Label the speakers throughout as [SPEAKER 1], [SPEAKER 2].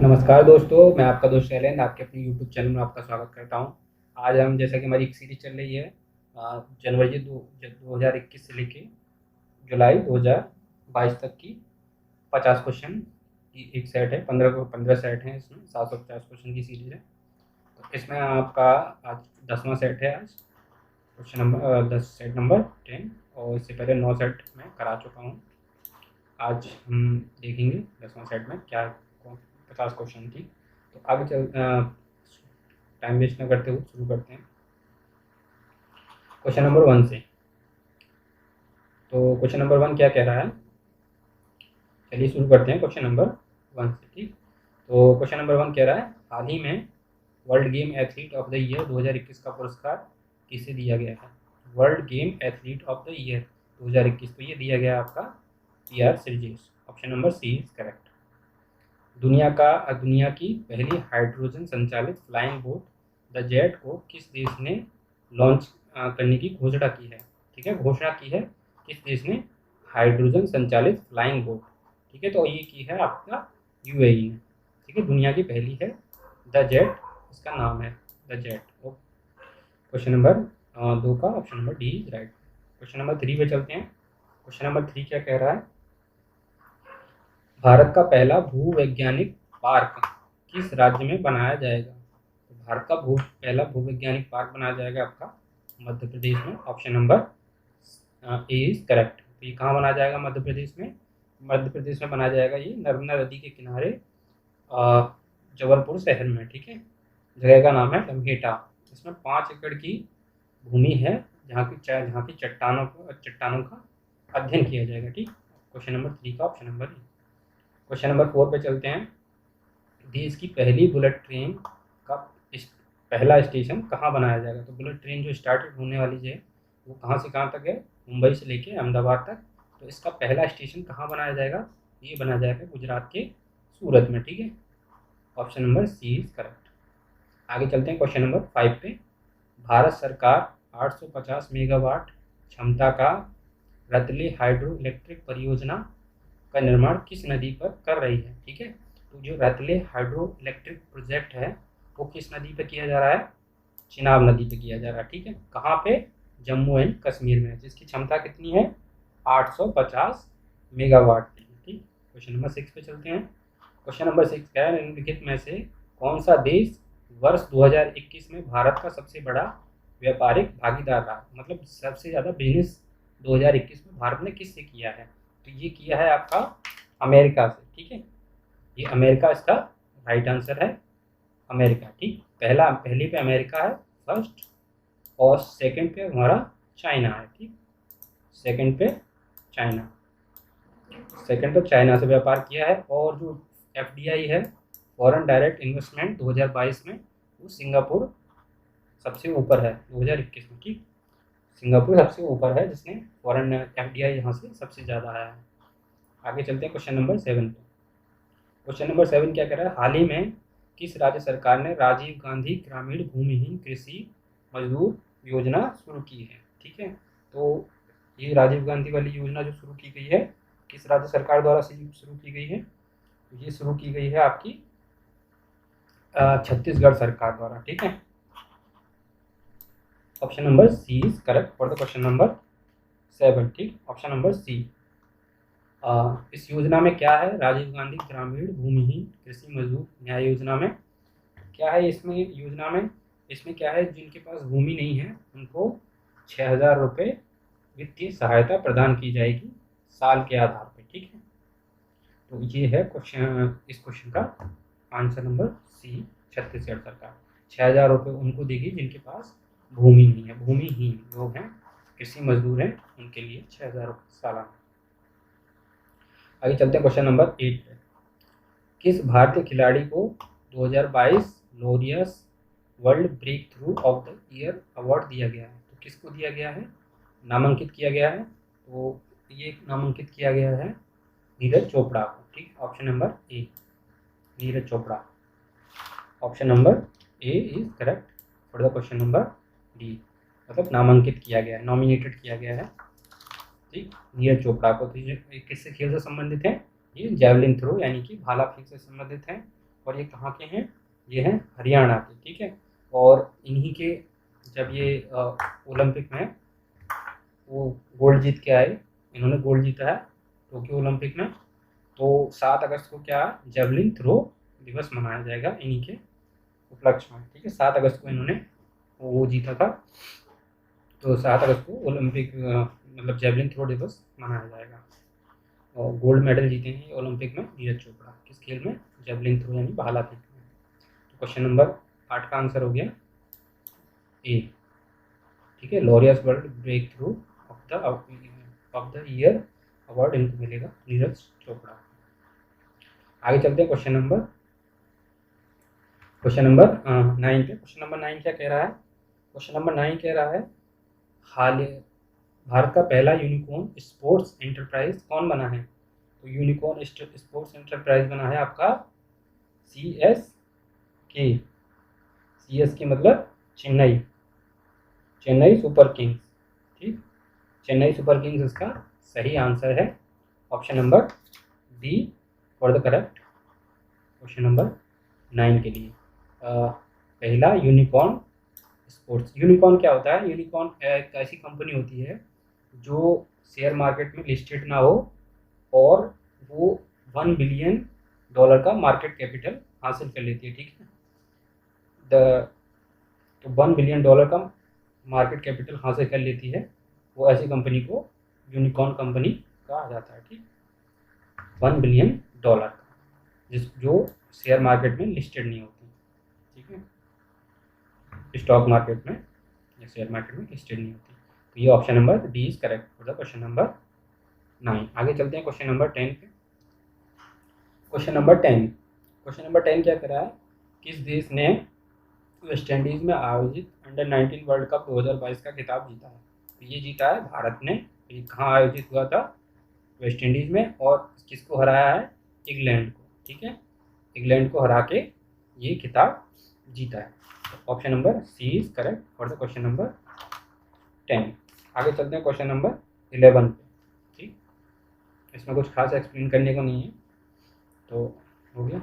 [SPEAKER 1] नमस्कार दोस्तों, मैं आपका दोस्त शैलेंद्र आपके अपने यूट्यूब चैनल में आपका स्वागत करता हूं। आज हम जैसा कि हमारी एक सीरीज चल रही है जनवरी 2021 से लेके जुलाई 2022 तक की 50 क्वेश्चन की एक सेट है। 15 सेट हैं, इसमें 750 क्वेश्चन की सीरीज है। तो इसमें आपका आज 10वां सेट है। आज क्वेश्चन नंबर 10 सेट नंबर 10, और इससे पहले 9 सेट मैं करा चुका हूँ। आज हम देखेंगे 10वां सेट में क्या 50 क्वेश्चन थी। तो आगे चल टाइम वेस्ट न करते हुए शुरू करते हैं क्वेश्चन नंबर 1 से। तो क्वेश्चन नंबर 1 क्या कह रहा है, चलिए शुरू करते हैं क्वेश्चन नंबर 1 से। ठीक, तो क्वेश्चन नंबर 1 कह रहा है, हाल ही में world game athlete of the year 2021 का पुरस्कार किसे दिया गया है। World game athlete of the year 2021, तो ये दिया गया आपका PR Sreejesh. Option number C is correct. दुनिया की पहली हाइड्रोजन संचालित फ्लाइंग बोट द जेट को किस देश ने लॉन्च करने की घोषणा की है। ठीक है, घोषणा की है किस देश ने हाइड्रोजन संचालित फ्लाइंग बोट। ठीक है, तो ये की है आपका UAE ने। ठीक है, दुनिया की पहली है द जेट, इसका नाम है द जेट। क्वेश्चन नंबर 2 का option number D is right. Question number 3 पे चलते हैं। क्वेश्चन नंबर 3 क्या कह रहा है, भारत का पहला भूवैज्ञानिक पार्क किस राज्य में बनाया जाएगा। तो भारत का पहला भूवैज्ञानिक पार्क बनाया जाएगा आपका मध्य प्रदेश में। Option number A is correct. तो ये कहाँ बनाया जाएगा, मध्य प्रदेश में। मध्य प्रदेश में बनाया जाएगा ये नर्मदा नदी के किनारे जबलपुर शहर में। ठीक है, जगह का नाम है लम्हेटा। इसमें 5 एकड़ की भूमि है जहाँ की चट्टानों का अध्ययन किया जाएगा। ठीक, क्वेश्चन नंबर 3 का ऑप्शन नंबर ए। क्वेश्चन नंबर 4 पे चलते हैं। देश की पहली बुलेट ट्रेन का पहला स्टेशन कहाँ बनाया जाएगा। तो बुलेट ट्रेन जो स्टार्टेड होने वाली है वो कहाँ से कहाँ तक है, मुंबई से लेके अहमदाबाद तक। तो इसका पहला स्टेशन कहाँ बनाया जाएगा, ये बनाया जाएगा गुजरात के सूरत में। ठीक है, option number C is correct. आगे चलते हैं क्वेश्चन नंबर 5 पे। भारत सरकार 850 मेगावाट क्षमता का रतले हाइड्रो इलेक्ट्रिक परियोजना का निर्माण किस नदी पर कर रही है। ठीक है, तो जो रतले हाइड्रो इलेक्ट्रिक प्रोजेक्ट है वो किस नदी पे किया जा रहा है, चिनाब नदी पे किया जा रहा है। ठीक है, कहाँ पे, जम्मू एंड कश्मीर में, जिसकी क्षमता कितनी है 850 मेगावाट की। ठीक, क्वेश्चन नंबर 6 पे चलते हैं। क्वेश्चन नंबर 6 क्या है, निम्नलिखित में से कौन सा देश वर्ष 2021 में भारत का सबसे बड़ा व्यापारिक भागीदार रहा। मतलब सबसे ज़्यादा बिजनेस 2021 में भारत ने किससे किया है। तो ये किया है आपका अमेरिका से। ठीक है, ये अमेरिका इसका राइट आंसर है, अमेरिका। ठीक, पहली पे अमेरिका है फर्स्ट, और सेकंड पे हमारा चाइना है। ठीक, सेकंड पे चाइना से व्यापार किया है। और जो FDI है, फॉरेन डायरेक्ट इन्वेस्टमेंट 2022 में, वो सिंगापुर सबसे ऊपर है 2021 में। ठीक, सिंगापुर सबसे ऊपर है जिसने फॉरेन FDI यहाँ से सबसे ज़्यादा आया है। आगे चलते हैं क्वेश्चन नंबर 7 पे। क्वेश्चन नंबर 7 क्या कह रहा है, हाल ही में किस राज्य सरकार ने राजीव गांधी ग्रामीण भूमिहीन कृषि मजदूर योजना शुरू की है। ठीक है, तो ये राजीव गांधी वाली योजना जो शुरू की गई है किस राज्य सरकार द्वारा शुरू की गई है, तो ये शुरू की गई है आपकी छत्तीसगढ़ सरकार द्वारा। ठीक है, option number C is correct for the question number 7। ठीक, ऑप्शन नंबर सी। इस योजना में क्या है, राजीव गांधी ग्रामीण भूमिहीन कृषि मजदूर न्याय योजना में क्या है, इसमें क्या है, जिनके पास भूमि नहीं है उनको 6,000 रुपये वित्तीय सहायता प्रदान की जाएगी साल के आधार पर। ठीक है, तो ये है इस क्वेश्चन का आंसर नंबर सी। छत्तीसगढ़ सरकार 6,000 रुपये उनको देगी जिनके पास भूमि नहीं है, भूमिहीन लोग हैं, कृषि मजदूर हैं, उनके लिए 6,000 रुपये सालाना। आगे चलते हैं क्वेश्चन नंबर 8 पे। किस भारतीय खिलाड़ी को 2022 Laureus world breakthrough of the year award दिया गया है। तो किसको दिया गया है, नामांकित किया गया है, तो ये नामांकित किया गया है नीरज चोपड़ा को। ठीक, option number A, Neeraj Chopra. Option number A is correct for the question number D, मतलब नामांकित किया गया है, नॉमिनेटेड किया गया है। ठीक, नीरज चोपड़ा को। तो ये किससे खेल से संबंधित है, ये जैवलिन थ्रो यानी कि भाला फेंक से संबंधित है। और ये कहाँ के हैं, ये हैं हरियाणा के, ठीक है। और इन्हीं के जब ये ओलंपिक में वो गोल्ड जीत के आए, इन्होंने गोल्ड जीता है टोक्यो ओलंपिक में, तो 7 अगस्त को क्या जेवलिन थ्रो दिवस मनाया जाएगा इन्हीं के उपलक्ष्य में, ठीक है। 7 अगस्त को इन्होंने वो जीता था, तो 7 अगस्त को ओलंपिक मतलब जेवलिन थ्रो दिवस मनाया जाएगा। और गोल्ड मेडल जीते हैं ओलंपिक में नीरज चोपड़ा, किस खेल में, जेवलिन थ्रो यानी भाला फेंक में। तो क्वेश्चन नंबर 8 का आंसर हो गया ए, ठीक है। Laureus world breakthrough of the year award इनको मिलेगा नीरज चोपड़ा। आगे चलते हैं क्वेश्चन नंबर 9 पे। क्वेश्चन नंबर 9 क्या कह रहा है, क्वेश्चन नंबर 9 कह रहा है हाल भारत का पहला यूनिकॉर्न स्पोर्ट्स एंटरप्राइज कौन बना है। तो यूनिकॉर्न स्पोर्ट्स एंटरप्राइज बना है आपका CSK मतलब चेन्नई सुपर किंग्स, ठीक। चेन्नई सुपर किंग्स इसका सही आंसर है, option number D for the correct question number 9 के लिए। पहला यूनिकॉर्न स्पोर्ट्स, यूनिकॉर्न क्या होता है, यूनिकॉर्न एक ऐसी कंपनी होती है जो शेयर मार्केट में लिस्टेड ना हो और वो $1 बिलियन का मार्केट कैपिटल हासिल कर लेती है, ठीक है। तो $1 बिलियन का मार्केट कैपिटल हासिल कर लेती है, वो ऐसी कंपनी को यूनिकॉर्न कंपनी कहा जाता है, ठीक। $1 बिलियन का जो शेयर मार्केट में लिस्टेड नहीं होती, ठीक है, स्टॉक मार्केट में या शेयर मार्केट में लिस्टेड नहीं होती। तो ये option number D is correct for the question number 9। आगे चलते हैं क्वेश्चन नंबर 10 पे। क्वेश्चन नंबर 10 क्या कर रहा है, किस देश ने वेस्ट इंडीज में आयोजित अंडर-19 वर्ल्ड कप 2022 का खिताब जीता है। तो ये जीता है भारत ने। ये कहाँ आयोजित हुआ था, वेस्ट इंडीज में, और किसको हराया है, इंग्लैंड को, ठीक है। इंग्लैंड को हरा के ये खिताब जीता है। Option number C is correct for the question number 10। आगे चलते हैं क्वेश्चन नंबर 11 पे, ठीक। इसमें कुछ खास एक्सप्लेन करने को नहीं है, तो हो गया।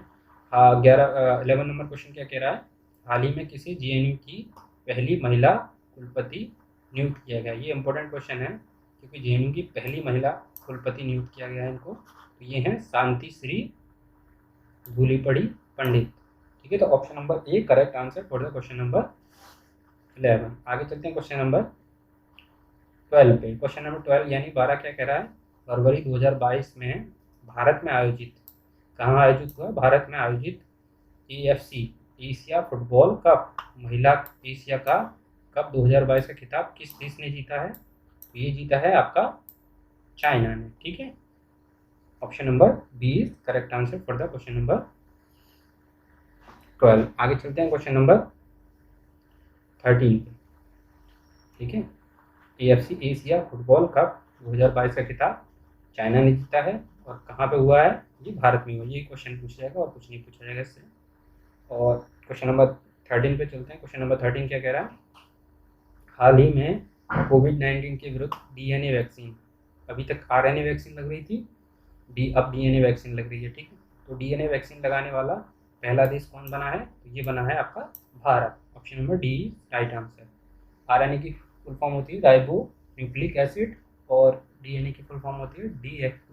[SPEAKER 1] हाँ 11 नंबर क्वेश्चन क्या कह रहा है, हाल ही में किसी JNU की पहली महिला कुलपति नियुक्त किया गया। ये इंपॉर्टेंट क्वेश्चन है क्योंकि JNU की पहली महिला कुलपति नियुक्त किया गया है इनको, तो ये हैं शांति श्री धूलीपड़ी पंडित, ठीक है। तो option number A correct answer for the question number 11। आगे चलते हैं क्वेश्चन नंबर 12 पे। क्वेश्चन नंबर 12 यानी 12 क्या कह रहा है, फरवरी 2022 में भारत में आयोजित, कहाँ आयोजित हुआ, भारत में आयोजित AFC एशिया फुटबॉल कप, महिला एशिया का कप 2022 का खिताब किस देश ने जीता है। तो ये जीता है आपका चाइना ने, ठीक है। Option number B is correct answer for the question number 12। आगे चलते हैं क्वेश्चन नंबर 13 पे, ठीक है। AFC एशिया फुटबॉल कप 2022 का खिताब चाइना ने जीता है और कहाँ पे हुआ है, ये भारत में हुआ। ये क्वेश्चन पूछा जाएगा और कुछ नहीं पूछा जाएगा इससे। और क्वेश्चन नंबर 13 पे चलते हैं। क्वेश्चन नंबर 13 क्या कह रहा है, हाल ही में कोविड-19 के विरुद्ध DNA वैक्सीन, अभी तक RNA वैक्सीन लग रही थी, अब DNA वैक्सीन लग रही है, ठीक है। तो DNA वैक्सीन लगाने वाला पहला देश कौन बना है, तो ये बना है आपका Bharat. Option number D right answer. RNA की फुल फॉर्म होती है राइबो न्यूक्लिक एसिड और DNA की फुल फॉर्म होती है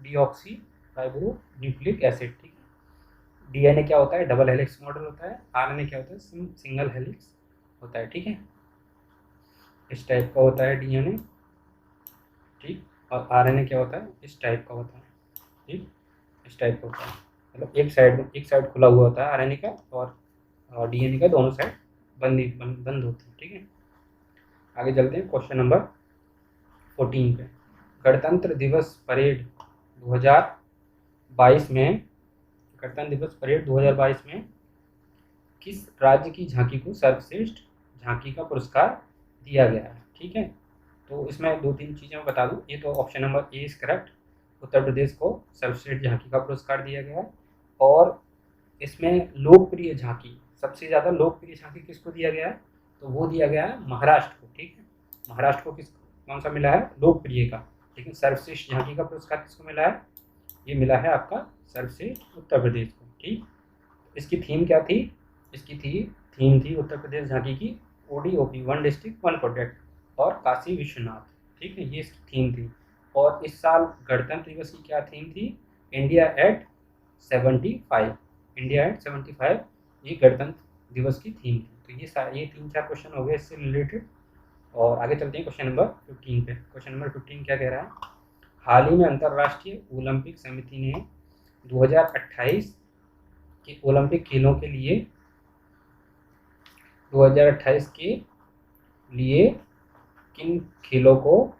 [SPEAKER 1] डीऑक्सी राइबो न्यूक्लिक एसिड, ठीक है। DNA क्या होता है, डबल हेलिक्स मॉडल होता है, RNA क्या होता है, सिंगल हेलिक्स होता है, ठीक है। इस टाइप का होता है DNA, ठीक। और RNA क्या होता है, इस टाइप का होता है, ठीक, इस टाइप का होता है। मतलब एक साइड खुला हुआ होता है RNA का और DNA का दोनों साइड बंद होती है, ठीक है। आगे चलते हैं क्वेश्चन नंबर 14 पे। गणतंत्र दिवस परेड 2022 में, गणतंत्र दिवस परेड 2022 में किस राज्य की झांकी को सर्वश्रेष्ठ झांकी का पुरस्कार दिया गया है, ठीक है। तो इसमें 2-3 चीज़ें मैं बता दूं। ये तो option number A is correct, Uttar Pradesh को सर्वश्रेष्ठ झांकी का पुरस्कार दिया गया है। और इसमें लोकप्रिय झांकी, सबसे ज़्यादा लोकप्रिय झांकी किसको दिया गया है, तो वो दिया गया है महाराष्ट्र को, ठीक है। महाराष्ट्र को कौन सा मिला है, लोकप्रिय का। लेकिन सर्वश्रेष्ठ झांकी का पुरस्कार किसको मिला है, ये मिला है आपका सर्वश्रेष्ठ उत्तर प्रदेश को, ठीक। इसकी थीम क्या थी? इसकी थीम थी उत्तर प्रदेश झांकी की ODOP, one district one project और काशी विश्वनाथ, ठीक है, ये इसकी थीम थी। और इस साल गणतंत्र दिवस की क्या थीम थी? इंडिया एट 75, इंडिया एट 75 ये गणतंत्र दिवस की थीम थी। तो ये 3-4 क्वेश्चन हो गए इससे रिलेटेड। और आगे चलते हैं क्वेश्चन नंबर 15 पे। क्वेश्चन नंबर 15 क्या कह रहा है? हाल ही में अंतर्राष्ट्रीय ओलंपिक समिति ने 2028 के ओलंपिक खेलों के लिए 2028 के लिए किन खेलों को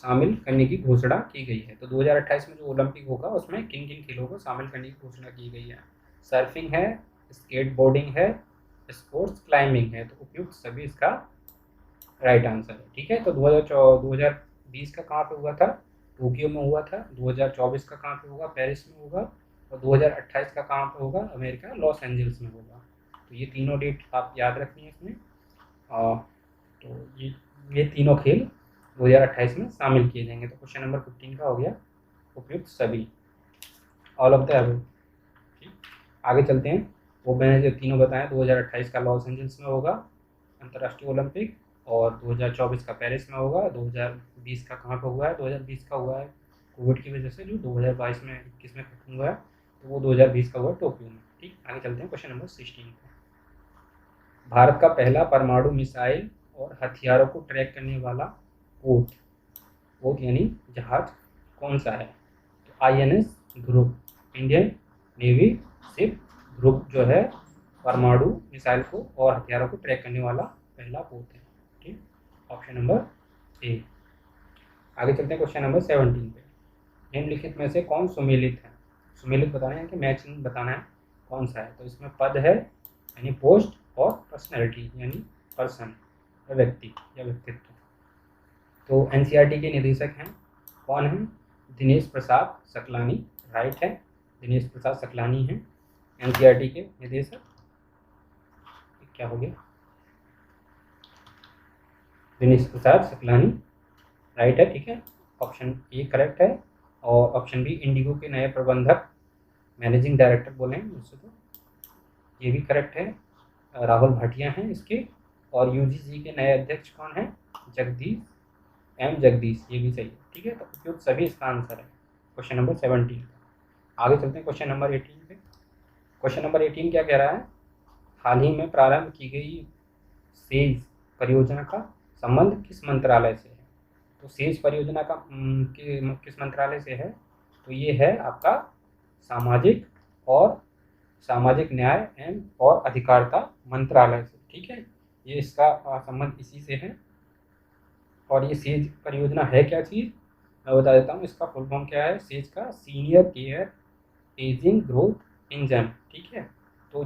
[SPEAKER 1] शामिल करने की घोषणा की गई है? तो 2028 में जो ओलंपिक होगा उसमें किन किन खेलों को शामिल करने की घोषणा की गई है? सर्फिंग है, स्केटबोर्डिंग है, स्पोर्ट्स क्लाइंबिंग है। तो उपयुक्त सभी इसका राइट आंसर है, ठीक है। तो 2020 का कहाँ पे हुआ था? टोक्यो में हुआ था। 2024 का कहाँ पे होगा? पेरिस में होगा। और 2028 का कहाँ पे होगा? अमेरिका लॉस एंजल्स में होगा। तो ये तीनों डेट आप याद रखनी है इसमें। तो ये तीनों खेल 2028 में शामिल किए जाएंगे। तो क्वेश्चन नंबर 15 का हो गया उपयुक्त सभी, ऑल ऑफ द अबव, ठीक। आगे चलते हैं। वो मैंने जो तीनों बताया 2028 का लॉस एंजल्स में होगा अंतर्राष्ट्रीय ओलंपिक, और 2024 का पेरिस में होगा। 2020 का कहाँ पर हुआ है? 2020 का हुआ है कोविड की वजह से, जो 2022 में 21 में खत्म हुआ है, तो वो 2020 का हुआ टोक्यो में, ठीक। आगे चलते हैं क्वेश्चन नंबर 16 पर। भारत का पहला परमाणु मिसाइल और हथियारों को ट्रैक करने वाला पोत यानी जहाज कौन सा है? तो INS ध्रुव, इंडियन नेवी शिप ध्रुव जो है परमाणु मिसाइल को और हथियारों को ट्रैक करने वाला पहला पोत है, ठीक। ऑप्शन नंबर ए। आगे चलते हैं क्वेश्चन नंबर 17 पे। निम्नलिखित में से कौन सुमेलित है? सुमेलित बताना है कि मैचिंग बताना है कौन सा है। तो इसमें पद है यानी पोस्ट, और पर्सनैलिटी यानी पर्सन या व्यक्ति या व्यक्तित्व। तो NCERT के निदेशक हैं, कौन है? दिनेश प्रसाद सकलानी, राइट है, दिनेश प्रसाद सकलानी हैं NCERT के निदेशक। क्या हो गया? दिनेश प्रसाद सकलानी, राइट है, ठीक है। ऑप्शन ए करेक्ट है। और ऑप्शन बी इंडिगो के नए प्रबंधक, मैनेजिंग डायरेक्टर बोले मुझसे, तो ये भी करेक्ट है, राहुल भाटिया हैं इसके। और UGC के नए अध्यक्ष कौन है? जगदीश, ये भी सही है, ठीक है। तो उपयुक्त सभी इसका आंसर है क्वेश्चन नंबर 17। आगे चलते हैं क्वेश्चन नंबर 18 पे। क्वेश्चन नंबर 18 क्या कह रहा है? हाल ही में प्रारंभ की गई सेज परियोजना का संबंध किस मंत्रालय से है? तो सेज परियोजना का किस मंत्रालय से है? तो ये है आपका सामाजिक न्याय एवं और अधिकारिता मंत्रालय से, ठीक है। ये इसका संबंध इसी से है। और ये सेज परियोजना है क्या चीज़, मैं बता देता हूँ। इसका फुल फॉर्म क्या है सेज का? Senior care ageing growth engine, ठीक है। तो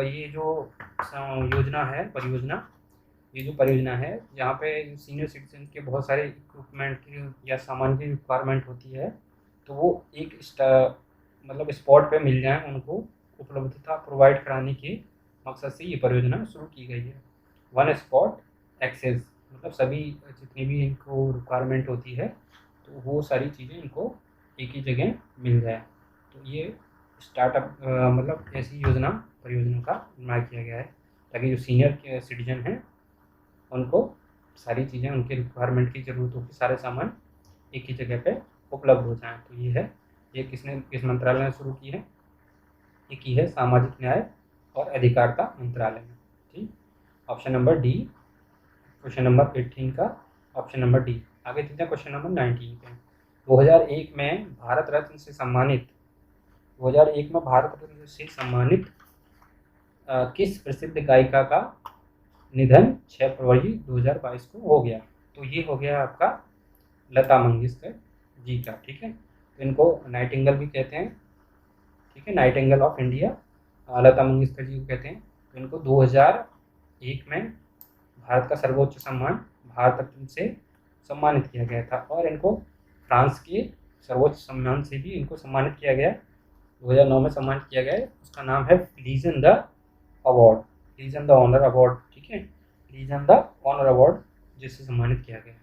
[SPEAKER 1] ये जो योजना है, ये जो परियोजना है, यहाँ पे सीनियर सिटीजन के बहुत सारे इक्विपमेंट की या सामान की रिक्वायरमेंट होती है, तो वो एक मतलब स्पॉट पे मिल जाए, उनको उपलब्धता प्रोवाइड कराने के मकसद से ये परियोजना शुरू की गई है। वन स्पॉट एक्सेस, मतलब सभी जितनी भी इनको रिक्वायरमेंट होती है, तो वो सारी चीज़ें इनको एक ही जगह मिल जाए। तो ये स्टार्टअप मतलब ऐसी परियोजना का निर्माण किया गया है, ताकि जो सीनियर सिटीजन हैं उनको सारी चीज़ें, उनके रिक्वायरमेंट की ज़रूरतों के सारे सामान एक ही जगह पे उपलब्ध हो जाएँ। तो ये किस मंत्रालय ने शुरू की है? ये की है सामाजिक न्याय और अधिकारिता मंत्रालय में, ठीक। Option number D, question number 18 का ऑप्शन नंबर डी। आगे चलते हैं क्वेश्चन नंबर 19 पे। 2001 में भारत रत्न से सम्मानित किस प्रसिद्ध गायिका का निधन 6 फरवरी 2022 को हो गया? तो ये हो गया आपका लता मंगेशकर जी का, ठीक है। तो इनको नाइटिंगेल भी कहते हैं, ठीक है, Nightingale of India Lata Mangeshkar ji को कहते हैं। तो इनको 2001 में भारत का सर्वोच्च सम्मान भारत रत्न से सम्मानित किया गया था, और इनको फ्रांस के सर्वोच्च सम्मान से भी इनको सम्मानित किया गया। 2009 में सम्मानित किया गया है, उसका नाम है लीजन द ऑनर अवार्ड, ठीक है, लीजन द ऑनर अवार्ड जिससे सम्मानित किया गया।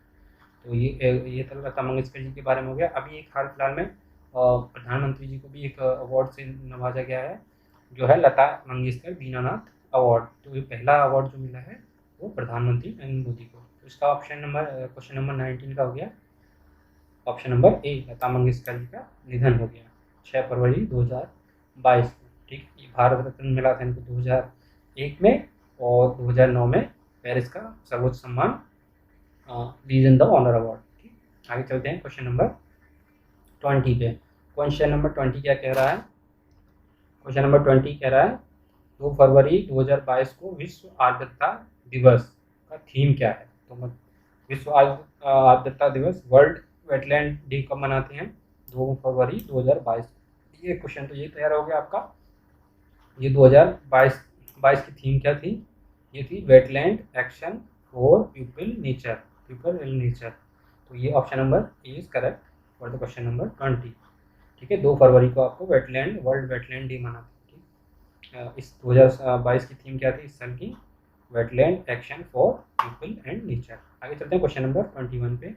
[SPEAKER 1] तो ये तो लता मंगेशकर जी के बारे में हो गया। अभी एक हाल फिलहाल में प्रधानमंत्री जी को भी एक अवार्ड से नवाजा गया है, जो है लता मंगेशकर दीनानाथ अवार्ड। तो ये पहला अवार्ड जो मिला है वो प्रधानमंत्री नरेंद्र मोदी को। तो इसका क्वेश्चन नंबर 19 का हो गया ऑप्शन नंबर ए, लता मंगेशकर जी का निधन हो गया 6 फरवरी 2022 को। ठीक, ये भारत रत्न मिला था इनको 2001 में, और 2009 में पेरिस का सर्वोच्च सम्मान लीजन द ऑनर अवार्ड। ठीक, आगे चलते हैं क्वेश्चन नंबर 20 पे। क्वेश्चन नंबर 20 क्या कह रहा है? क्वेश्चन नंबर 20 कह रहा है 2 फरवरी 2022 को विश्व आर्द्रता दिवस का थीम क्या है? तो विश्व आर्द्रता दिवस, वर्ल्ड वेटलैंड डे कब मनाते हैं? 2 फरवरी 2022। ये क्वेश्चन तो ये तैयार हो गया आपका। ये 2022 की थीम क्या थी? ये थी wetland action for people nature. तो ये option number A is correct for the question number 20। ठीक है, 2 फरवरी को आपको वर्ल्ड वेटलैंड डे मनाते हैं। ठीक, इस 2022 की थीम क्या थी इस साल की? Wetland action for people and nature. आगे चलते हैं क्वेश्चन नंबर 21 पे।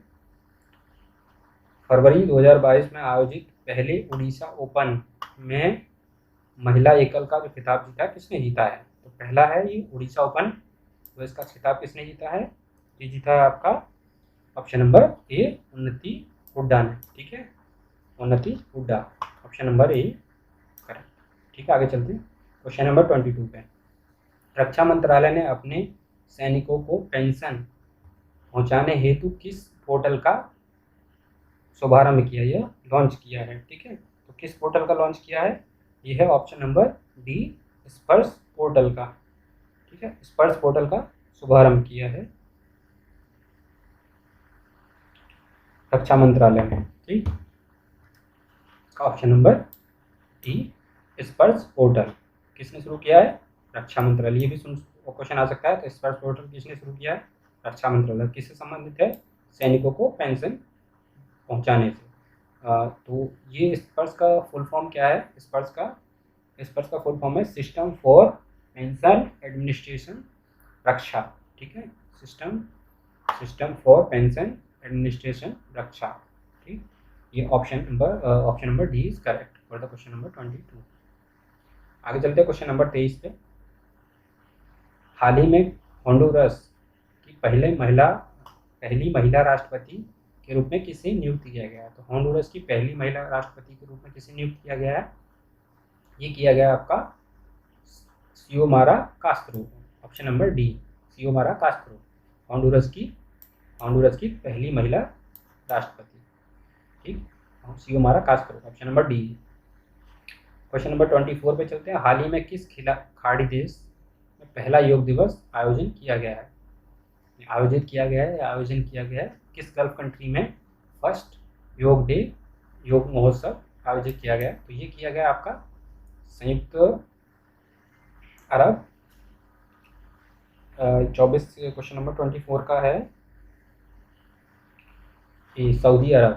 [SPEAKER 1] फरवरी 2022 में आयोजित पहले उड़ीसा ओपन में महिला एकल का जो खिताब जीता किसने जीता है? तो पहला है ये उड़ीसा ओपन, तो इसका खिताब किसने जीता है? ये जीता है आपका ऑप्शन नंबर ए, उन्नति हुड्डा ने। ठीक है, उन्नति Hooda, option number A correct. ठीक है, आगे चलते हैं क्वेश्चन नंबर 22 पे। रक्षा मंत्रालय ने अपने सैनिकों को पेंशन पहुंचाने हेतु किस पोर्टल का शुभारंभ किया, यह लॉन्च किया है? ठीक है, तो किस पोर्टल का लॉन्च किया है? यह है ऑप्शन नंबर डी, स्पर्श पोर्टल का। ठीक है, स्पर्श पोर्टल का शुभारंभ किया है रक्षा मंत्रालय में। ठीक, ऑप्शन नंबर डी, स्पर्श पोर्टल किसने शुरू किया है? रक्षा मंत्रालय। ये भी क्वेश्चन आ सकता है। तो स्पर्श पोर्टल किसने शुरू किया है? रक्षा मंत्रालय। किससे संबंधित है? सैनिकों को पेंशन पहुंचाने से। तो ये स्पर्श का फुल फॉर्म क्या है? स्पर्श का फुल फॉर्म है सिस्टम फॉर पेंशन एडमिनिस्ट्रेशन रक्षा। ठीक है, सिस्टम फॉर पेंशन एडमिनिस्ट्रेशन रक्षा। ठीक, ये option number D is correct for the question number 22। आगे चलते हैं क्वेश्चन नंबर 23 पे। हाल ही में होंडुरस की पहली महिला राष्ट्रपति के रूप में किसे नियुक्त किया गया है? तो होंडुरस की पहली महिला राष्ट्रपति के रूप में किसे नियुक्त किया गया है? ये किया गया आपका Xiomara Castro, option number D, Xiomara Castro, Honduras की पहली महिला राष्ट्रपति। ठीक, Xiomara Castro, option number D. Question number 24 पे चलते हैं। हाल ही में किस खाड़ी देश में पहला योग दिवस आयोजन किया गया है? आयोजन किया गया है किस गल्फ कंट्री में फर्स्ट योग महोत्सव आयोजित किया गया? तो ये किया गया आपका संयुक्त अरब। 24 क्वेश्चन नंबर 24 का है सऊदी अरब,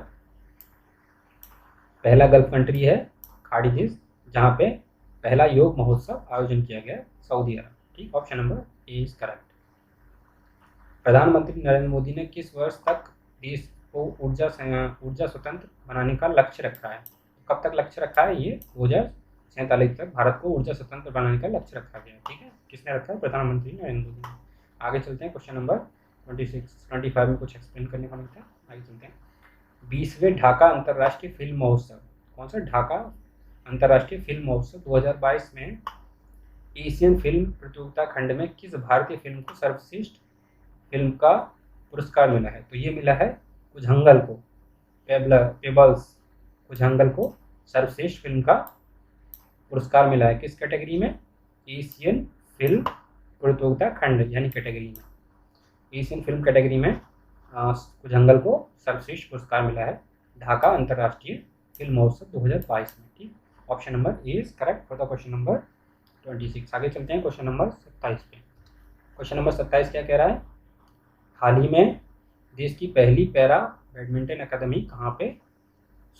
[SPEAKER 1] पहला गल्फ कंट्री है खाड़ी देश जहाँ पे पहला योग महोत्सव आयोजन किया गया, सऊदी अरब। ठीक, option number A is correct. प्रधानमंत्री नरेंद्र मोदी ने किस वर्ष तक देश को ऊर्जा स्वतंत्र बनाने का लक्ष्य रखा है? कब तक लक्ष्य रखा है? ये 2047 तक भारत को ऊर्जा स्वतंत्र बनाने का लक्ष्य रखा गया। ठीक है, किसने रखा है? प्रधानमंत्री नरेंद्र मोदी ने। आगे चलते हैं क्वेश्चन नंबर 25 में कुछ एक्सप्लेन करने का मिलता है। आगे चलते हैं। 20वें ढाका अंतर्राष्ट्रीय फिल्म महोत्सव, कौन सा? ढाका अंतर्राष्ट्रीय फिल्म महोत्सव 2022 में एशियन फिल्म प्रतियोगिता खंड में किस भारतीय फिल्म को सर्वश्रेष्ठ फिल्म का पुरस्कार मिला है? तो ये मिला है कुझंगल को, कुझंगल को सर्वश्रेष्ठ फिल्म का पुरस्कार मिला है। किस कैटेगरी में? एशियन फिल्म प्रतियोगिता खंड यानी कैटेगरी में, एशियन फिल्म कैटेगरी में कुझंगल को सर्वश्रेष्ठ पुरस्कार मिला है ढाका अंतर्राष्ट्रीय फिल्म महोत्सव 2022 में। ठीक, option number A is correct for the question number 26। आगे चलते हैं क्वेश्चन नंबर 27 पे। क्वेश्चन नंबर 27 क्या कह रहा है? हाल ही में देश की पहली पैरा बैडमिंटन अकादमी कहाँ पे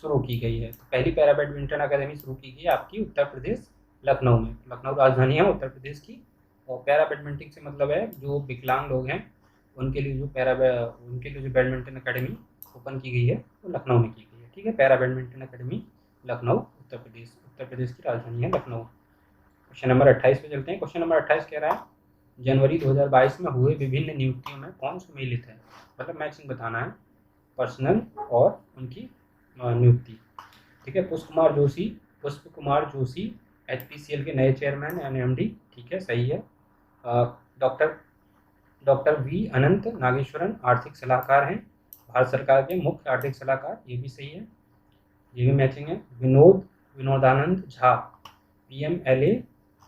[SPEAKER 1] शुरू की गई है? तो पहली पैरा बैडमिंटन अकादमी शुरू की गई आपकी उत्तर प्रदेश लखनऊ में। लखनऊ राजधानी है उत्तर प्रदेश की। और पैरा बैडमिंटन से मतलब है जो विकलांग लोग हैं उनके लिए जो बैडमिंटन अकादमी ओपन की गई है वो लखनऊ में की गई है। ठीक है, पैरा बैडमिंटन अकादमी लखनऊ उत्तर प्रदेश की राजधानी है लखनऊ। क्वेश्चन नंबर 28 पे चलते हैं। क्वेश्चन नंबर 28 कह रहा है जनवरी 2022 में हुए विभिन्न नियुक्तियों में कौन सुमेलित है, मतलब मैचिंग बताना है पर्सनल और उनकी नियुक्ति। ठीक है, पुष्प कुमार जोशी HPCL के नए चेयरमैन यानी MD। ठीक है, सही है। डॉक्टर V अनंत नागेश्वरन आर्थिक सलाहकार हैं, भारत सरकार के मुख्य आर्थिक सलाहकार, ये भी सही है, ये भी मैचिंग है। विनोदानंद झा PMLA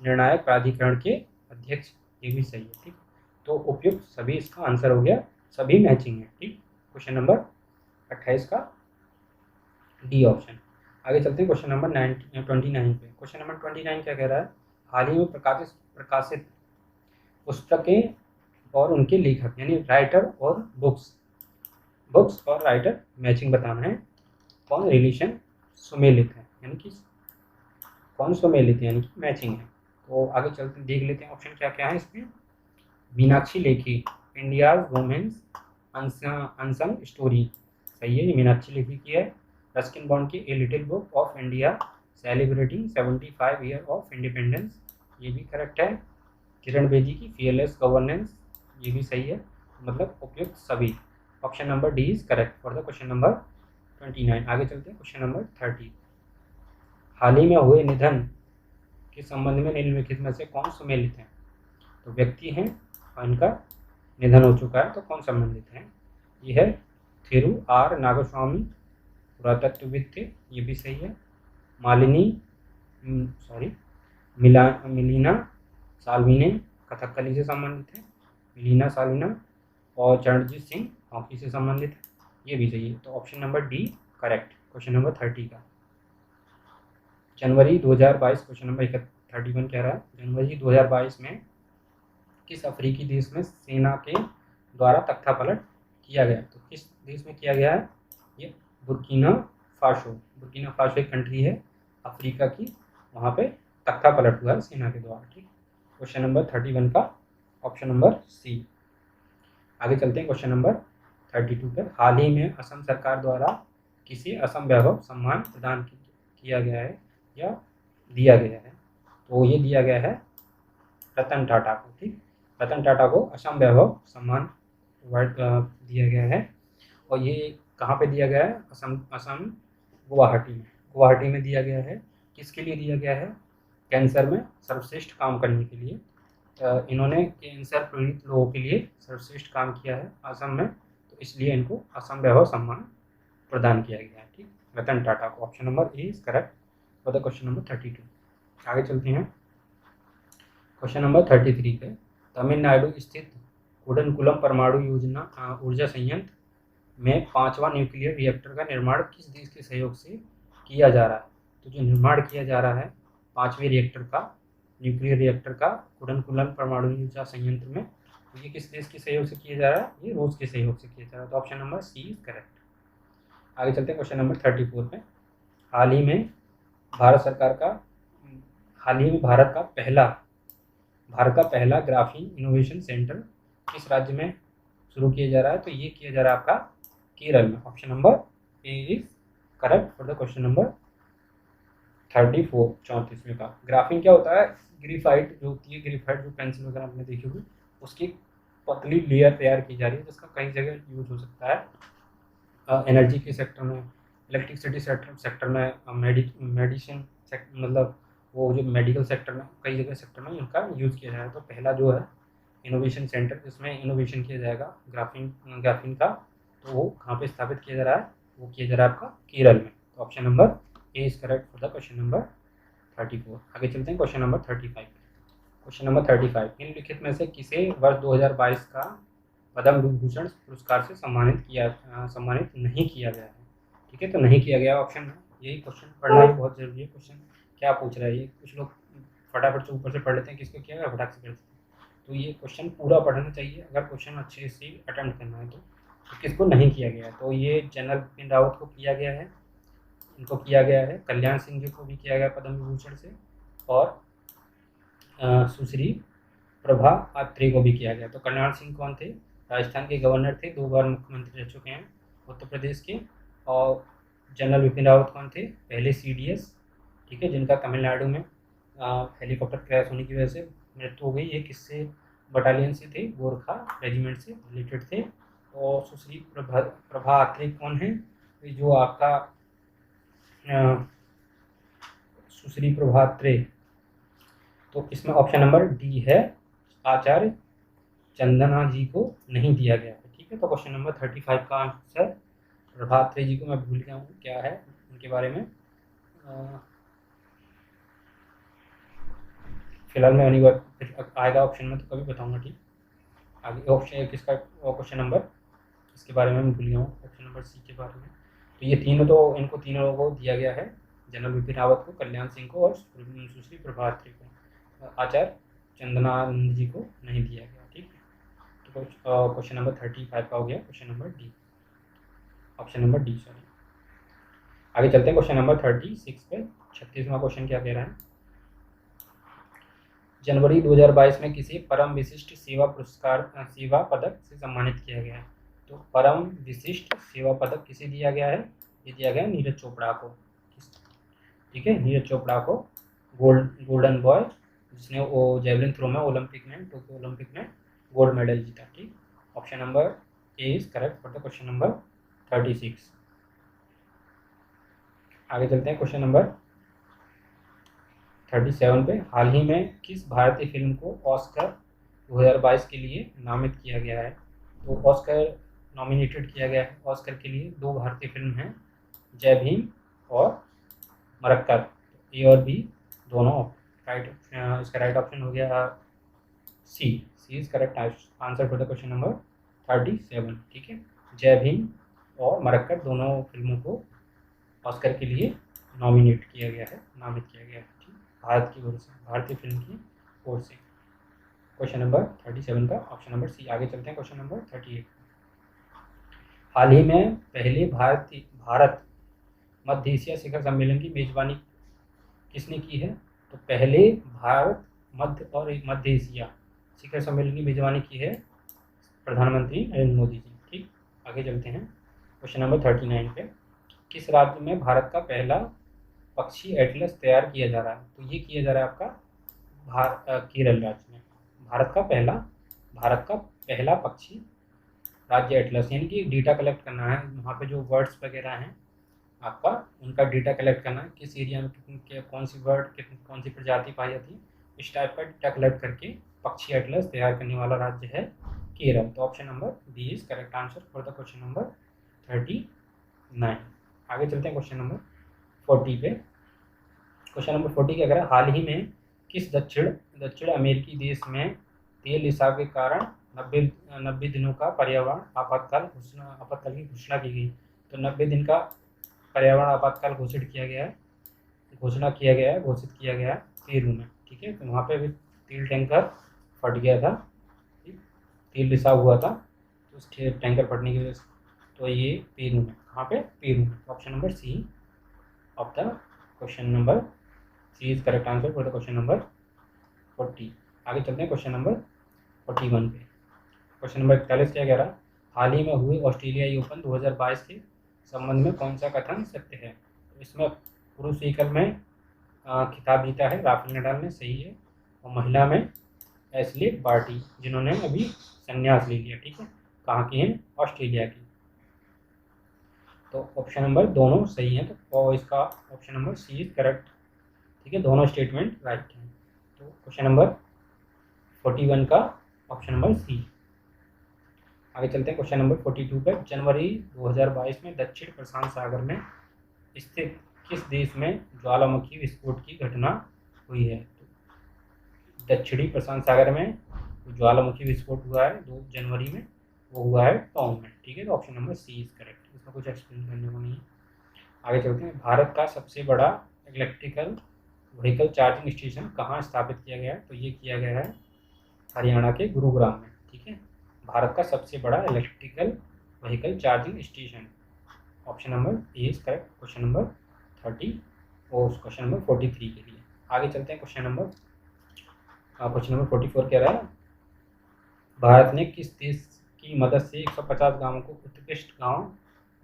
[SPEAKER 1] निर्णायक प्राधिकरण के अध्यक्ष, ये भी सही है। ठीक, तो उपयुक्त सभी इसका आंसर हो गया, सभी मैचिंग है। ठीक, क्वेश्चन नंबर 28 का डी ऑप्शन। आगे चलते हैं क्वेश्चन नंबर 29 पे। क्वेश्चन नंबर 29 क्या कह रहा है, हाल ही में प्रकाशित पुस्तकें और उनके लेखक यानी राइटर और बुक्स और राइटर मैचिंग बताना है, कौन रिलेशन सुमेलित है, यानी कि कौन सुमेलित है, यानी कि मैचिंग है। तो आगे चलते देख लेते हैं ऑप्शन क्या क्या है इसमें। Meenakshi Lekhi India's women's unsung story, सही है, ये मीनाक्षी लेखी की है। रस्किन बॉन्ड की a little book of India celebrating 75 year of independence, ये भी करेक्ट है। किरण बेदी की फियरलेस गवर्नेंस, ये भी सही है, मतलब उपयुक्त सभी। Option number D is correct for the question number 29। आगे चलते हैं क्वेश्चन नंबर 30। हाल ही में हुए निधन के संबंध में निम्नलिखित में से कौन सुमेलित है, तो व्यक्ति हैं और इनका निधन हो चुका है, तो कौन संबंधित है, ये है थिरु R नागस्वामी, पुरातत्वविद थे, ये भी सही है। मिलीना साल्वीने कथकली से संबंधित है, मिलीना साल्वीना। और चरणजीत सिंह हॉकी से संबंधित है, ये भी सही है, तो option number D correct question number 30 का। जनवरी 2022 क्वेश्चन नंबर 31 कह रहा है, जनवरी 2022 में किस अफ्रीकी देश में सेना के द्वारा तख्तापलट किया गया, तो किस देश में किया गया है, ये बुर्किना फासो एक कंट्री है अफ्रीका की, वहाँ पे तख्तापलट हुआ है सेना के द्वारा। ठीक, क्वेश्चन नंबर 31 का ऑप्शन नंबर सी। आगे चलते हैं क्वेश्चन नंबर 32 पर। हाल ही में असम सरकार द्वारा किसी असम वैभव सम्मान प्रदान किया गया है या दिया गया है, तो ये दिया गया है रतन टाटा को। ठीक, रतन टाटा को असम वैभव सम्मान दिया गया है, और ये कहाँ पे दिया गया है, असम गुवाहाटी में दिया गया है। किसके लिए दिया गया है, कैंसर में सर्वश्रेष्ठ काम करने के लिए। इन्होंने कैंसर पीड़ित लोगों के लिए सर्वश्रेष्ठ काम किया है असम में, तो इसलिए इनको असम वैभव सम्मान प्रदान किया गया है। ठीक, रतन टाटा को, option number A is correct for the question number 32। आगे चलते हैं क्वेश्चन नंबर 33 पे। तमिलनाडु स्थित कुडनकुलम परमाणु योजना ऊर्जा संयंत्र में 5वां न्यूक्लियर रिएक्टर का निर्माण किस देश के सहयोग से किया जा रहा है, तो जो निर्माण किया जा रहा है 5वें न्यूक्लियर रिएक्टर का कुडनकुलम परमाणु ऊर्जा संयंत्र में, तो ये किस देश के सहयोग से किया जा रहा है, ये रूस के सहयोग से किया जा रहा है, तो option number C is correct. आगे चलते हैं क्वेश्चन नंबर 34 पे। हाल ही में भारत का पहला ग्राफीन इनोवेशन सेंटर किस राज्य में शुरू किया जा रहा है, तो ये किया जा रहा है आपका केरल में, option number A is correct for the question number 34 का। ग्राफीन क्या होता है, ग्रेफाइट जो होती है, ग्रेफाइट जो पेंसिल वगैरह आपने देखी होगी, उसकी पतली लेयर तैयार की जा रही है, जिसका कई जगह यूज हो सकता है, एनर्जी के सेक्टर में, इलेक्ट्रिसिटी सेक्टर में, मेडिसिन मतलब वो जो मेडिकल सेक्टर में, कई जगह सेक्टर में इनका यूज़ किया जा रहा है। तो पहला जो है इनोवेशन सेंटर जिसमें इनोवेशन किया जाएगा ग्राफीन का, तो वो कहाँ पे स्थापित किया जा रहा है, वो किया जा रहा है आपका केरल में, तो option number A is correct for the question number 34। आगे चलते हैं क्वेश्चन नंबर 35। क्वेश्चन नंबर 35, निम्नलिखित में से किसे वर्ष 2022 का पद्म विभूषण पुरस्कार से सम्मानित नहीं किया गया है। ठीक है, तो नहीं किया गया ऑप्शन में, यही क्वेश्चन पढ़ना भी बहुत जरूरी है। क्वेश्चन क्या पूछ रहा है, ये कुछ लोग फटाफट से ऊपर से पढ़ लेते हैं, किसको किया गया फटाक से कर देते हैं, तो ये क्वेश्चन पूरा पढ़ना चाहिए अगर क्वेश्चन अच्छे से अटेम्प्ट करना है। तो किसको नहीं किया गया है, तो ये जनरल बिपिन रावत को किया गया है, इनको किया गया है, कल्याण सिंह जी को भी किया गया पद्म विभूषण से, और सुश्री प्रभा अत्रे को भी किया गया। तो कल्याण सिंह कौन थे, राजस्थान के गवर्नर थे, 2 बार मुख्यमंत्री रह चुके हैं उत्तर प्रदेश के। और जनरल बिपिन रावत कौन थे, पहले CDS, ठीक है, जिनका तमिलनाडु में हेलीकॉप्टर क्रैश होने की वजह से मृत्यु हो गई। ये किससे बटालियन से थे, गोरखा रेजिमेंट से रिलेटेड थे। और सुश्री प्रभा अत्रे कौन है, जो आपका सुश्री प्रभा अत्रे, तो इसमें ऑप्शन नंबर डी है, आचार्य चंदना जी को नहीं दिया गया है। ठीक है, तो क्वेश्चन नंबर 35 का आंसर, प्रभात अत्रे जी को मैं भूल गया हूँ क्या है उनके बारे में, फिलहाल मैं नहीं आएगा ऑप्शन में तो कभी बताऊंगा। ठीक, आगे ऑप्शन किसका क्वेश्चन नंबर इसके बारे में मैं भूल गया हूँ, ऑप्शन नंबर सी के बारे में। तो ये तीनों, तो इनको तीनों लोगों को दिया गया है, जनरल बिपिन रावत को, कल्याण सिंह को और सुश्री प्रभा अत्रे को। आचार्य चंदनानंद जी को नहीं दिया गया। ठीक है, तो क्वेश्चन नंबर 35 का हो गया question number D, option number D, sorry. आगे चलते हैं क्वेश्चन नंबर 36 पे। 36वां क्वेश्चन क्या कह रहा है, जनवरी 2022 में किसी परम विशिष्ट सेवा सेवा पदक से सम्मानित किया गया है। तो परम विशिष्ट सेवा पदक किसे दिया गया है, ये दिया गया नीरज चोपड़ा को। ठीक है, नीरज चोपड़ा को गोल्डन बॉय, जिसने वो जेवलिन थ्रो में ओलंपिक में, टोक्यो ओलंपिक में गोल्ड मेडल जीता। ठीक, option number A is correct for the question number 36। आगे चलते हैं क्वेश्चन नंबर 37 पे। हाल ही में किस भारतीय फिल्म को ऑस्कर 2022 के लिए नामित किया गया है। तो ऑस्कर नॉमिनेटेड किया गया है ऑस्कर के लिए, दो भारतीय फिल्म हैं, जय भीम और मरक्कर, ए और बी दोनों राइट। इसका राइट ऑप्शन हो गया C is correct answer for the question number 37। ठीक है, जय भीम और मरक्कर दोनों फिल्मों को ऑस्कर के लिए नॉमिनेट किया गया है, नामित किया गया है, ठीक, भारत की ओर से, भारतीय फिल्म की ओर से। क्वेश्चन नंबर 37 का ऑप्शन नंबर सी। आगे चलते हैं क्वेश्चन नंबर 38। हाल ही में पहले भारत मध्य एशिया शिखर सम्मेलन की मेजबानी किसने की है। तो पहले भारत मध्य एशिया शिखर सम्मेलन की मेजबानी की है प्रधानमंत्री नरेंद्र मोदी जी। ठीक, आगे चलते हैं क्वेश्चन नंबर 39 पे। किस राज्य में भारत का पहला पक्षी एटलस तैयार किया जा रहा है। तो ये किया जा रहा है आपका केरल राज्य में। भारत का पहला पक्षी राज्य एटलस, यानी कि डेटा कलेक्ट करना है वहाँ पे जो वर्ड्स वगैरह हैं आपका, उनका डेटा कलेक्ट करना है, किस एरिया में कौन सी वर्ड कौन सी प्रजाति पाई जाती है, इस टाइप का डेटा कलेक्ट करके पक्षी एटलस तैयार करने वाला राज्य है केरल। तो option number B is correct answer for the question number 39। आगे चलते हैं क्वेश्चन नंबर 40 पे। क्वेश्चन नंबर 40 क्या कह रहा है, हाल ही में किस दक्षिण अमेरिकी देश में तेल रिसाव के कारण 90 दिनों का पर्यावरण आपातकाल की घोषणा की गई। तो 90 दिन का पर्यावरण आपातकाल घोषित किया गया है पेरू में। ठीक है, तो वहाँ पे भी तेल टैंकर फट गया था, तेल रिसाव हुआ था, तो उस टैंकर फटने की वजह से, तो ये पेरू में, कहाँ पे, पेरू में। Option number C of the question number C is correct answer for the question number 40। आगे चलते हैं क्वेश्चन नंबर 41 पे। क्वेश्चन नंबर 41 क्या कह रहा है, हाल ही में हुए ऑस्ट्रेलियाई ओपन 2022 के संबंध में कौन सा कथन सत्य है। तो इसमें पुरुष एकल में खिताब जीता है राफेल नडाल ने, सही है, और महिला में एशले बार्टी, जिन्होंने अभी संन्यास ले लिया। ठीक है, कहाँ की हैं, ऑस्ट्रेलिया की। तो ऑप्शन नंबर दोनों सही हैं, तो इसका option number C is correct. ठीक है, दोनों स्टेटमेंट राइट हैं। तो क्वेश्चन नंबर 41 का ऑप्शन नंबर सी। आगे चलते हैं क्वेश्चन नंबर 42 पे। जनवरी 2022 में दक्षिण प्रशांत सागर में स्थित किस देश में ज्वालामुखी विस्फोट की घटना हुई है। तो दक्षिणी प्रशांत सागर में ज्वालामुखी विस्फोट हुआ है 2 जनवरी में, वो हुआ है टोंग में। ठीक है, तो option number C is correct, इसमें कुछ एक्सप्लेन करने को नहीं है। आगे चलते हैं, भारत का सबसे बड़ा इलेक्ट्रिकल व्हीकल चार्जिंग स्टेशन कहाँ स्थापित किया गया है। तो ये किया गया है हरियाणा के गुरुग्राम में। ठीक है, भारत का सबसे बड़ा electrical vehicle charging station, option number A is correct question number 30 और क्वेश्चन नंबर 43 के लिए। आगे चलते हैं क्वेश्चन नंबर 44 कह रहा है, भारत ने किस देश की मदद से 150 गाँवों को उत्कृष्ट गाँव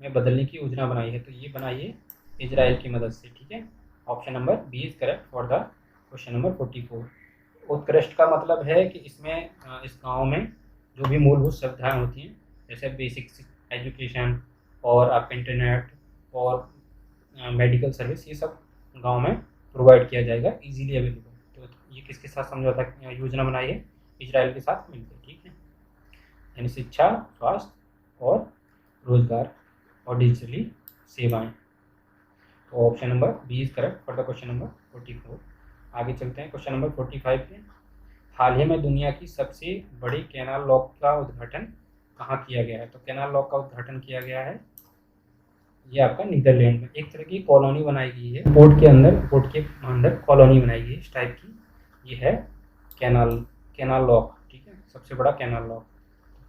[SPEAKER 1] में बदलने की योजना बनाई है। तो ये बनाई है इजराइल की मदद से। ठीक है, option number B is correct for the question number 44, उत्कृष्ट का मतलब है कि इसमें इस गांव में जो भी मूलभूत सुविधाएं होती हैं, जैसे बेसिक एजुकेशन और आपका इंटरनेट और मेडिकल सर्विस, ये सब गांव में प्रोवाइड किया जाएगा, इजीली अवेलेबल। तो ये किसके साथ समझौता योजना बनाई है? इजराइल के साथ मिलकर, ठीक है। यानी शिक्षा, स्वास्थ्य और रोजगार और डिजिटली सेवाएं। तो option number B is correct for the question number 44। आगे चलते हैं क्वेश्चन नंबर 45 पे। हाल ही में दुनिया की सबसे बड़ी कैनाल लॉक का उद्घाटन कहाँ किया गया है? तो कैनाल लॉक का उद्घाटन किया गया है ये आपका नीदरलैंड में। एक तरह की कॉलोनी बनाई गई है पोर्ट के अंदर कॉलोनी बनाई गई है इस टाइप की। ये है कैनाल लॉक, ठीक है, सबसे बड़ा कैनाल लॉक।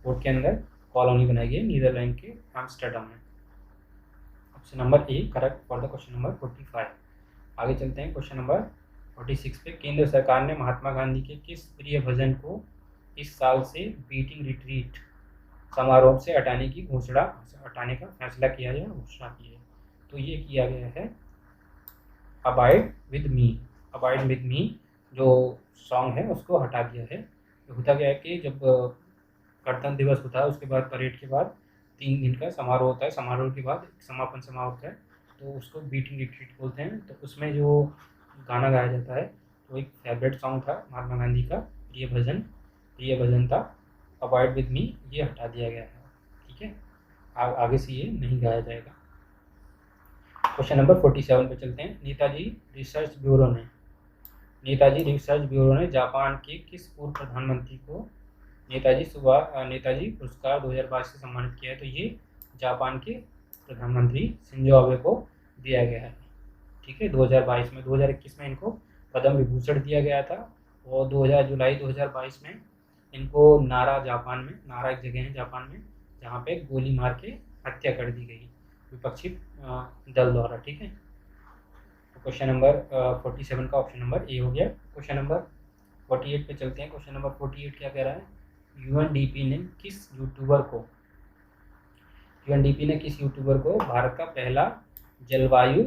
[SPEAKER 1] पोर्ट के अंदर कॉलोनी बनाई गई है नीदरलैंड के एम्स्टर्डम में। Option number A correct for the question number 45। आगे चलते हैं क्वेश्चन नंबर 46 पे। केंद्र सरकार ने महात्मा गांधी के किस प्रिय भजन को इस साल से बीटिंग रिट्रीट समारोह से हटाने का फैसला किया है, घोषणा की है? तो ये किया गया है abide with me. Abide with me जो सॉन्ग है उसको हटा दिया है। तो होता क्या है कि जब गणतंत्र दिवस होता है उसके बाद परेड के बाद 3 दिन का समारोह होता है, समारोह के बाद समापन समारोह होता है, तो उसको बीटिंग रिट्रीट बोलते हैं। तो उसमें जो गाना गाया जाता है वो एक फेवरेट सॉन्ग था महात्मा गांधी का, प्रिय भजन था अवॉइड विद मी, ये हटा दिया गया है, ठीक है। आगे से ये नहीं गाया जाएगा। क्वेश्चन नंबर 47 पे चलते हैं। नेताजी रिसर्च ब्यूरो ने जापान के किस पूर्व प्रधानमंत्री को नेताजी पुरस्कार 2022 से सम्मानित किया है? तो ये जापान के प्रधानमंत्री शिंजो आबे को दिया गया है, ठीक है। 2022 में, 2021 में इनको पद्म विभूषण दिया गया था और जुलाई 2022 में इनको नारा एक जगह है जापान में जहाँ पे गोली मार के हत्या कर दी गई विपक्षी दल द्वारा, ठीक है। तो क्वेश्चन नंबर 47 का ऑप्शन नंबर ए हो गया। क्वेश्चन नंबर 48 पे चलते हैं। क्वेश्चन नंबर 48 क्या कह रहा है? यूएनडीपी ने किस यूट्यूबर को भारत का पहला जलवायु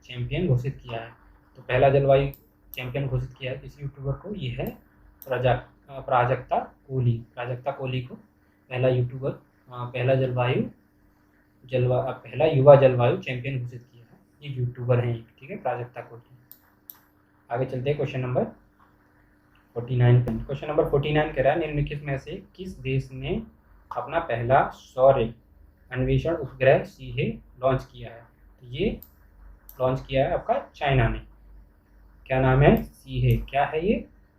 [SPEAKER 1] चैंपियन घोषित किया है? तो पहला जलवायु चैंपियन घोषित किया है किस यूट्यूबर को? ये है प्राजक्ता कोहली को पहला युवा जलवायु चैंपियन घोषित किया है। ये यूट्यूबर हैं, ठीक है, प्राजक्ता कोहली। आगे चलते हैं क्वेश्चन नंबर 49 पे। क्वेश्चन नंबर 49 कह रहा है निम्नलिखित में से किस देश ने अपना पहला सौर अन्वेषण उपग्रह सीहे लॉन्च किया है? तो ये लॉन्च किया है आपका चाइना ने। क्या नाम है? सीहे। क्या है ये?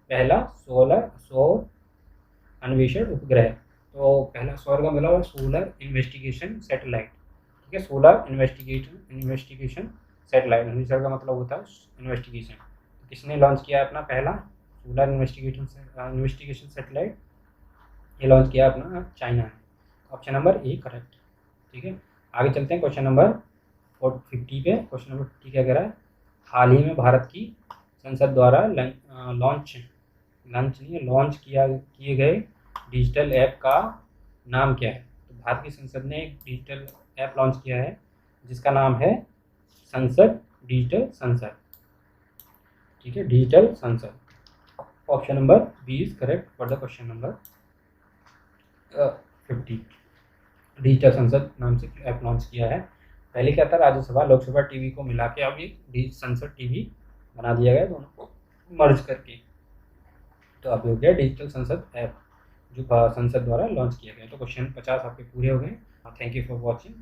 [SPEAKER 1] पहला सौर अन्वेषण उपग्रह। तो पहला सौर का मतलब सोलर इन्वेस्टिगेशन सैटेलाइट, ठीक है, सोलर इन्वेस्टिगेशन सैटेलाइट। अन्वेषण का मतलब होता है इन्वेस्टिगेशन। तो किसने लॉन्च किया अपना पहला सोलर इन्वेस्टिगेशन सैटेलाइट? ये लॉन्च किया अपना चाइना है। ऑप्शन नंबर ए करेक्ट, ठीक है। आगे चलते हैं क्वेश्चन नंबर 50 पे। क्वेश्चन नंबर 50 क्या कह रहा है? हाल ही में भारत की संसद द्वारा लॉन्च किए गए डिजिटल ऐप का नाम क्या है? तो भारत की संसद ने एक डिजिटल ऐप लॉन्च किया है जिसका नाम है डिजिटल संसद, ठीक है, डिजिटल संसद। Option number B is correct for the question number 50। Digital संसद नाम से ऐप लॉन्च किया है। पहले क्या था, राज्यसभा लोकसभा टीवी को मिला के अब एक संसद टीवी बना दिया गया, दोनों को मर्ज करके। तो अब हो गया डिजिटल संसद ऐप जो संसद द्वारा लॉन्च किया गया। तो क्वेश्चन 50 आपके पूरे हो गए। Thank you for watching.